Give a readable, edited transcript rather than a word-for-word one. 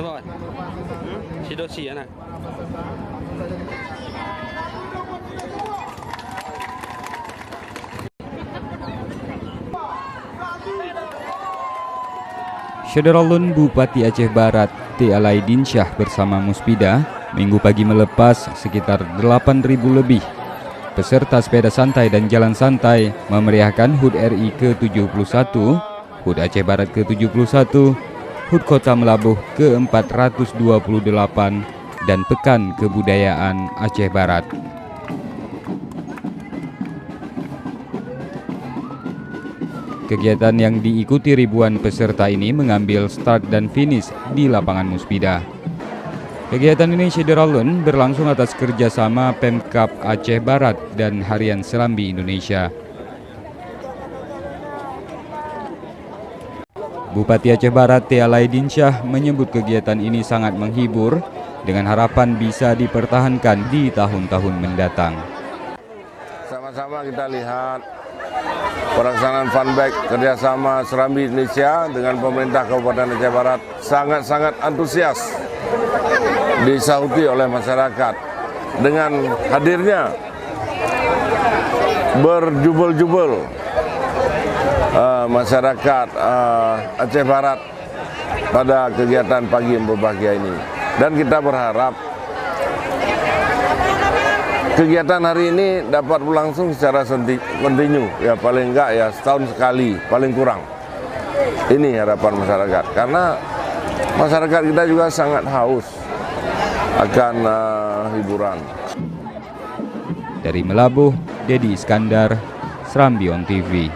Teman, si dosi anak. Syederalun Bupati Aceh Barat T. Alaidin Syah bersama Muspida Minggu pagi melepas sekitar 8.000 lebih peserta sepeda santai dan jalan santai memeriahkan HUT RI ke-71, HUT Aceh Barat ke-71, HUT Kota Melabuh ke-428, dan Pekan Kebudayaan Aceh Barat. Kegiatan yang diikuti ribuan peserta ini mengambil start dan finish di lapangan Muspida. Kegiatan ini Syederalun berlangsung atas kerjasama Pemkab Aceh Barat dan Harian Serambi Indonesia. Bupati Aceh Barat T. Alaidin Syah menyebut kegiatan ini sangat menghibur dengan harapan bisa dipertahankan di tahun-tahun mendatang. Sama-sama kita lihat pelaksanaan funback kerjasama Serambi Indonesia dengan pemerintah Kabupaten Aceh Barat sangat-sangat antusias disahuti oleh masyarakat dengan hadirnya berjubel-jubel masyarakat Aceh Barat pada kegiatan pagi yang berbahagia ini. Dan kita berharap kegiatan hari ini dapat berlangsung secara kontinu, ya paling enggak ya setahun sekali, paling kurang. Ini harapan masyarakat, karena masyarakat kita juga sangat haus akan hiburan. Dari Melabuh, Dedi Iskandar, Serambi On TV.